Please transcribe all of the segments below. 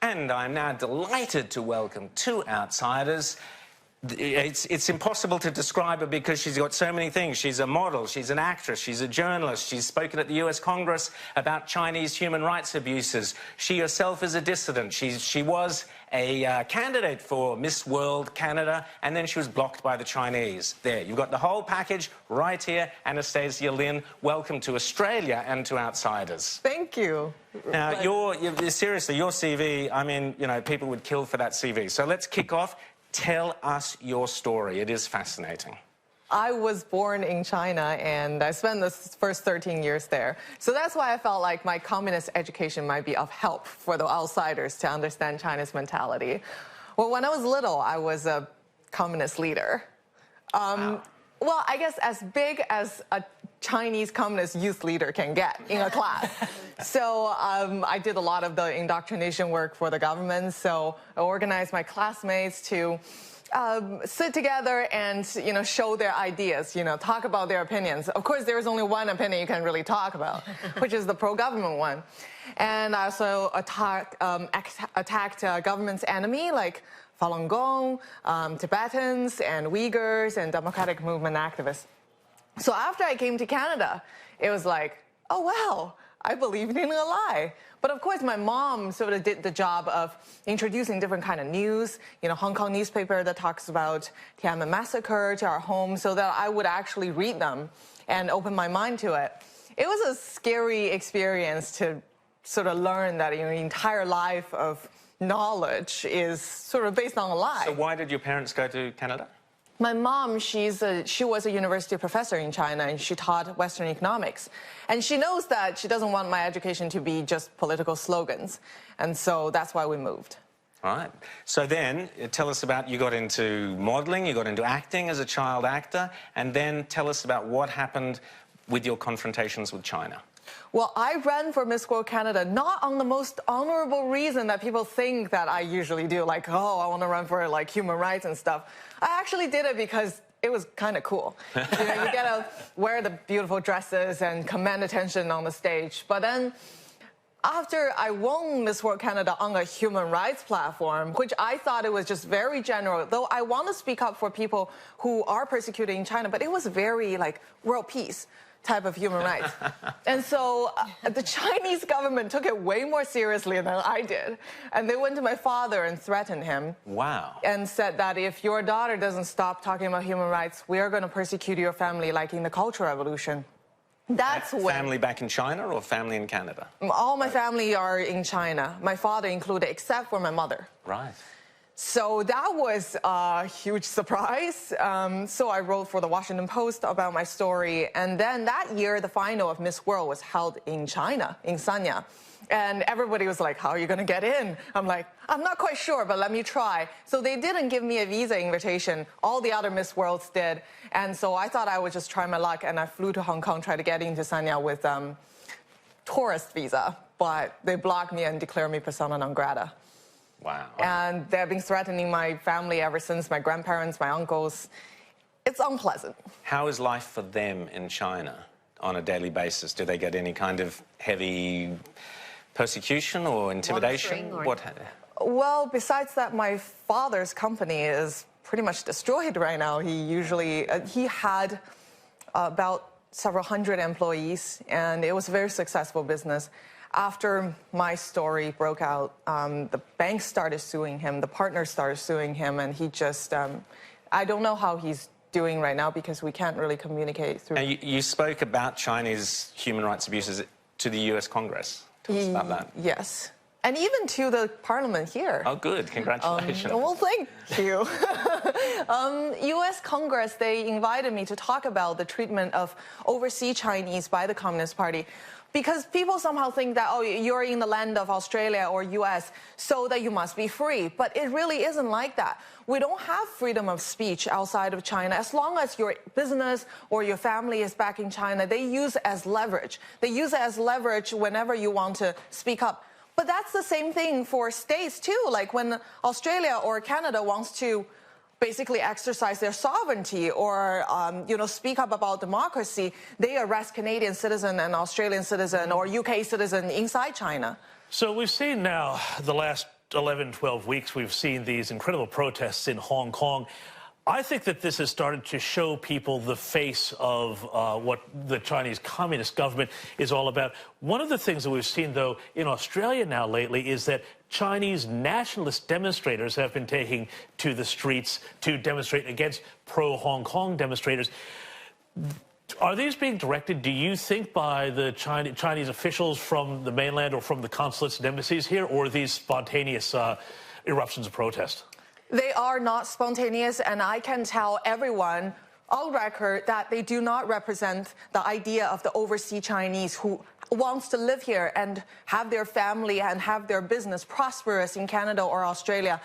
And I'm now delighted to welcome two outsiders. It's impossible to describe her because she's got so many things. She's a model, she's an actress, she's a journalist, she's spoken at the US Congress about Chinese human rights abuses. She herself is a dissident. She was a candidate for Miss World Canada, and then she was blocked by the Chinese. There, you've got the whole package right here. Anastasia Lin, welcome to Australia and to Outsiders. Thank you. Now, seriously, your CV, I mean, you know, people would kill for that CV. So let's kick off. Tell us your story. It is fascinating. I was born in China, and I spent the first 13 years there. So that's why I felt like my communist education might be of help for the outsiders to understand China's mentality. Well, when I was little, I was a communist leader. Wow. Well, I guess as big as a Chinese communist youth leader can get in a class. So I did a lot of the indoctrination work for the government. So I organized my classmates to sit together and, show their ideas, talk about their opinions. Of course, there is only one opinion you can really talk about, which is the pro-government one. And I also attacked government's enemy, like Falun Gong, Tibetans, and Uyghurs, and democratic movement activists. So after I came to Canada, it was like, oh, wow, I believed in a lie. But of course, my mom sort of did the job of introducing different kind of news, Hong Kong newspaper that talks about Tiananmen massacre to our home, so that I would actually read them and open my mind to it. It was a scary experience to sort of learn that your entire life of knowledge is sort of based on a lie. So why did your parents go to Canada? My mom, she was a university professor in China, and she taught Western economics. And she knows that she doesn't want my education to be just political slogans. And so that's why we moved. All right. So then, tell us about, you got into modeling, you got into acting as a child actor, and then tell us about what happened with your confrontations with China. Well, I ran for Miss World Canada not on the most honorable reason that people think that I usually do, like, oh, I want to run for, like, human rights and stuff. I actually did it because it was kind of cool. You get to wear the beautiful dresses and command attention on the stage. But then after I won Miss World Canada on a human rights platform, which I thought it was just very general, though I want to speak up for people who are persecuted in China, but it was very, like, world peace type of human rights. And so the Chinese government took it way more seriously than I did. And they went to my father and threatened him. Wow. And said that if your daughter doesn't stop talking about human rights, we are going to persecute your family like in the Cultural Revolution. That's when... Family back in China or family in Canada? All my family are in China, my father included, except for my mother. Right. So that was a huge surprise. So I wrote for the Washington Post about my story. And then that year, the final of Miss World was held in China, in Sanya. And everybody was like, how are you going to get in? I'm like, I'm not quite sure, but let me try. So they didn't give me a visa invitation. All the other Miss Worlds did. And so I thought I would just try my luck. And I flew to Hong Kong, tried to get into Sanya with tourist visa. But they blocked me and declared me persona non grata. Wow. And they've been threatening my family ever since, my grandparents, my uncles. It's unpleasant. How is life for them in China on a daily basis? Do they get any kind of heavy persecution or intimidation? Well, besides that, my father's company is pretty much destroyed right now. He had about several hundred employees, and it was a very successful business. After my story broke out, the banks started suing him, the partners started suing him, and he just, I don't know how he's doing right now because we can't really communicate through... Now, you spoke about Chinese human rights abuses to the US Congress. Tell us about that. Yes. And even to the parliament here. Oh, good. Congratulations. Well, thank you. US Congress, they invited me to talk about the treatment of overseas Chinese by the Communist Party. Because people somehow think that, oh, you're in the land of Australia or US, so that you must be free. But it really isn't like that. We don't have freedom of speech outside of China. As long as your business or your family is back in China, they use it as leverage. They use it as leverage whenever you want to speak up. But that's the same thing for states, too. Like when Australia or Canada wants to basically exercise their sovereignty or, speak up about democracy, they arrest Canadian citizen and Australian citizen or UK citizen inside China. So we've seen now the last 11, 12 weeks, we've seen these incredible protests in Hong Kong. I think that this has started to show people the face of what the Chinese Communist government is all about. One of the things that we've seen, though, in Australia now lately is that Chinese nationalist demonstrators have been taking to the streets to demonstrate against pro-Hong Kong demonstrators. Are these being directed, do you think, by the Chinese officials from the mainland or from the consulates and embassies here, or are these spontaneous eruptions of protest? They are not spontaneous, and I can tell everyone on record that they do not represent the idea of the overseas Chinese who wants to live here and have their family and have their business prosperous in Canada or Australia.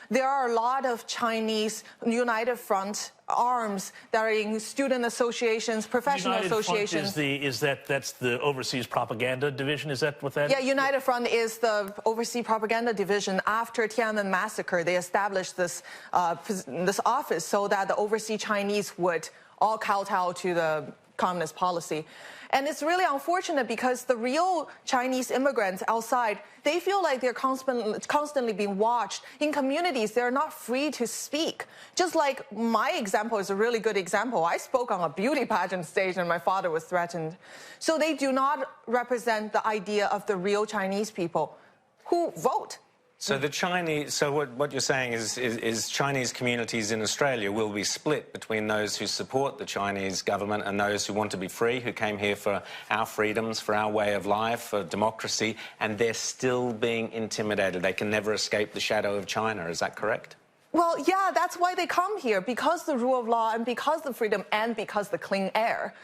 There are a lot of Chinese United Front arms that are in student associations, professional associations. United Front that's the overseas propaganda division? Is that what that is? Yeah, United Front is the overseas propaganda division. After Tiananmen massacre, they established this office so that the overseas Chinese would all kowtow to the communist policy. And it's really unfortunate because the real Chinese immigrants outside, they feel like they're constantly being watched. In communities, they're not free to speak. Just like my example is a really good example. I spoke on a beauty pageant stage and my father was threatened. So they do not represent the idea of the real Chinese people who vote. So the Chinese, so what you're saying is Chinese communities in Australia will be split between those who support the Chinese government and those who want to be free, who came here for our freedoms, for our way of life, for democracy, and they're still being intimidated. They can never escape the shadow of China. Is that correct? Well, yeah, that's why they come here, because the rule of law and because the freedom and because the clean air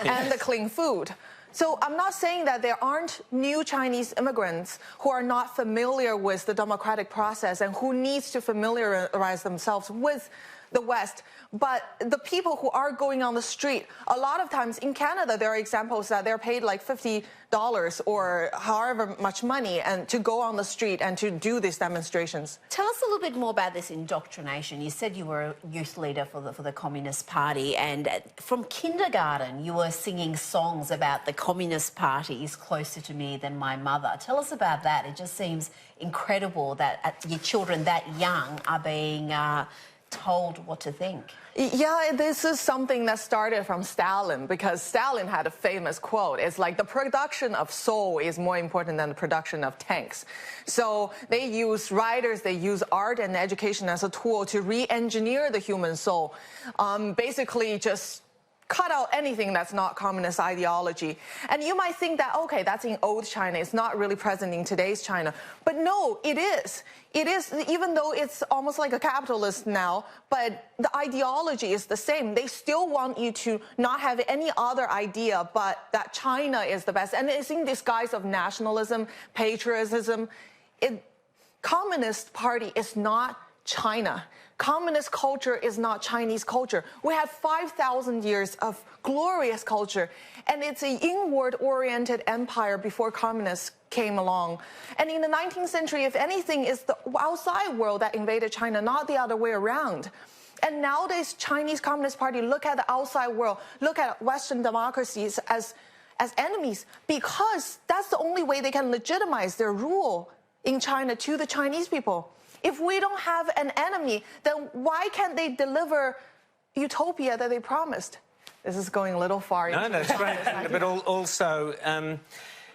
and the clean food. So I'm not saying that there aren't new Chinese immigrants who are not familiar with the democratic process and who needs to familiarize themselves with the West. But the people who are going on the street, a lot of times in Canada, there are examples that they're paid like $50 or however much money and to go on the street and to do these demonstrations. Tell us a little bit more about this indoctrination. You said you were a youth leader for the Communist Party, and from kindergarten you were singing songs about the Communist Party is closer to me than my mother. Tell us about that. It just seems incredible that your children that young are being told what to think. Yeah, this is something that started from Stalin, because Stalin had a famous quote. It's like the production of soul is more important than the production of tanks. So they use writers, they use art and education as a tool to re-engineer the human soul. Basically just cut out anything that's not communist ideology. And you might think that, okay, that's in old China. It's not really present in today's China. But no, it is. It is, even though it's almost like a capitalist now, but the ideology is the same. They still want you to not have any other idea but that China is the best. And it's in disguise of nationalism, patriotism. Communist Party is not China. Communist culture is not Chinese culture. We have 5,000 years of glorious culture, and it's an inward-oriented empire before communists came along. And in the 19th century, if anything, it's the outside world that invaded China, not the other way around. And nowadays, Chinese Communist Party look at the outside world, look at Western democracies as enemies, because that's the only way they can legitimize their rule in China to the Chinese people. If we don't have an enemy, then why can't they deliver utopia that they promised? This is going a little far. No, that's great. But also,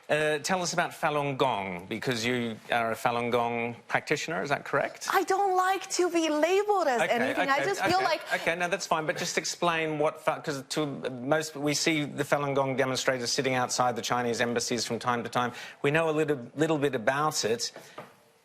tell us about Falun Gong, because you are a Falun Gong practitioner, is that correct? I don't like to be labeled as anything. I just feel like... Okay, no, that's fine, but just explain what... Because we see the Falun Gong demonstrators sitting outside the Chinese embassies from time to time. We know a little bit about it.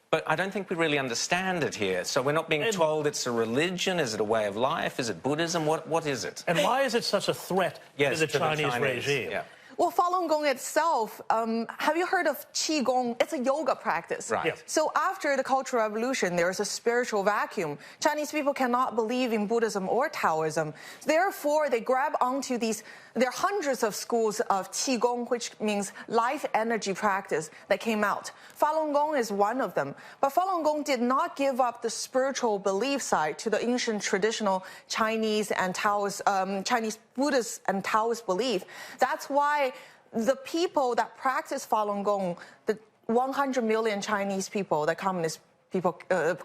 But I don't think we really understand it here. So we're not being told it's a religion. Is it a way of life? Is it Buddhism? What is it? And why is it such a threat to the Chinese regime? Yeah. Well, Falun Gong itself, have you heard of Qigong? It's a yoga practice. Right. Yes. So after the Cultural Revolution, there is a spiritual vacuum. Chinese people cannot believe in Buddhism or Taoism. Therefore, they grab onto these. There are hundreds of schools of Qigong, which means life energy practice, that came out. Falun Gong is one of them. But Falun Gong did not give up the spiritual belief side to the ancient traditional Chinese and Taoist, Chinese Buddhist and Taoist belief. That's why the people that practice Falun Gong, the 100 million Chinese people that Communist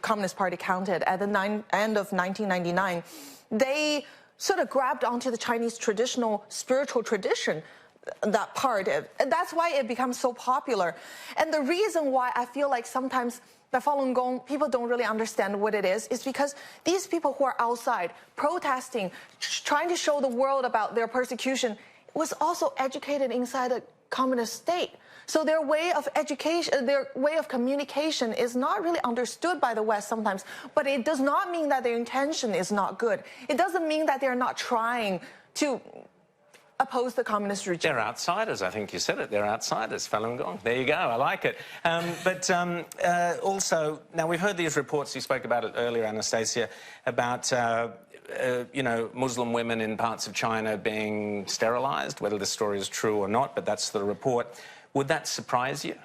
Communist Party counted at the end of 1999, they sort of grabbed onto the Chinese traditional spiritual tradition, that part. And that's why it becomes so popular. And the reason why I feel like sometimes the Falun Gong, people don't really understand what it is because these people who are outside protesting, trying to show the world about their persecution, was also educated inside a communist state. So their way of education, their way of communication is not really understood by the West sometimes. But it does not mean that their intention is not good. It doesn't mean that they're not trying to oppose the communist regime. They're outsiders, I think you said it. They're outsiders, Falun Gong. There you go, I like it. Also, now we've heard these reports, you spoke about it earlier, Anastasia, about Muslim women in parts of China being sterilized, whether the story is true or not, but that's the report. Would that surprise you?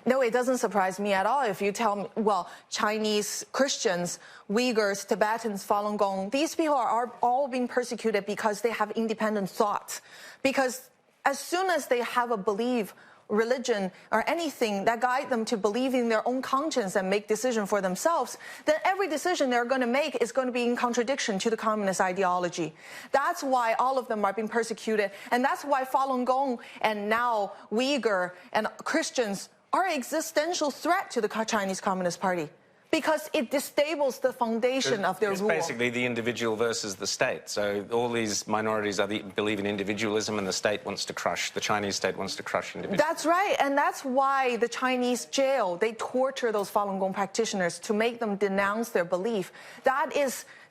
No, it doesn't surprise me at all. If you tell me, well, Chinese Christians, Uyghurs, Tibetans, Falun Gong, these people are all being persecuted because they have independent thoughts. Because as soon as they have a belief, religion, or anything that guide them to believe in their own conscience and make decisions for themselves, then every decision they're going to make is going to be in contradiction to the communist ideology. That's why all of them are being persecuted. And that's why Falun Gong and now Uyghur and Christians are an existential threat to the Chinese Communist Party because it destables the foundation of their rule. It's basically the individual versus the state. So all these minorities believe in individualism, and the state wants to crush, the Chinese state wants to crush individuals. That's right, and that's why the Chinese jail, they torture those Falun Gong practitioners to make them denounce their belief.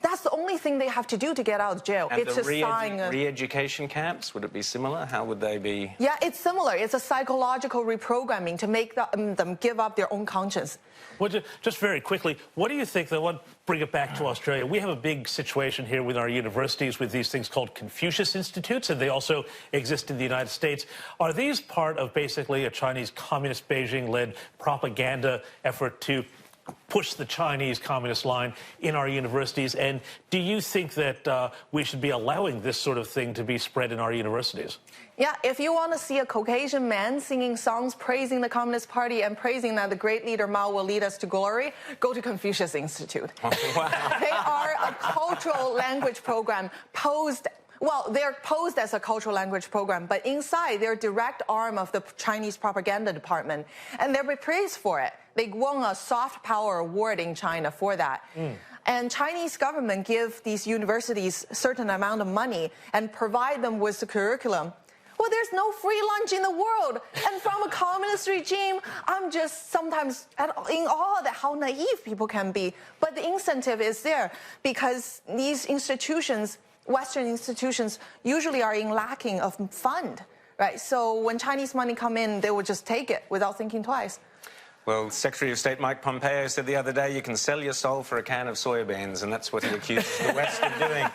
That's the only thing they have to do to get out of jail. And it's the re-education camps, would it be similar? How would they be? Yeah, it's similar. It's a psychological reprogramming to make them give up their own conscience. Well, just very quickly, what do you think, though, bring it back to Australia? We have a big situation here with our universities with these things called Confucius Institutes, and they also exist in the United States. Are these part of basically a Chinese communist Beijing-led propaganda effort to push the Chinese communist line in our universities? And do you think that we should be allowing this sort of thing to be spread in our universities? Yeah, if you want to see a Caucasian man singing songs praising the Communist Party and praising that the great leader Mao will lead us to glory, go to Confucius Institute. Oh, wow. They are a cultural language program they're posed as a cultural language program, but inside they're a direct arm of the Chinese propaganda department, and they're praised for it. They won a soft power award in China for that. And Chinese government give these universities a certain amount of money and provide them with the curriculum. Well, there's no free lunch in the world. And from a communist regime, I'm just sometimes in awe at how naive people can be. But the incentive is there because these institutions, Western institutions, usually are in lacking of fund, right? So when Chinese money come in, they will just take it without thinking twice. Well, Secretary of State Mike Pompeo said the other day you can sell your soul for a can of soybeans, and that's what he accuses the West of doing.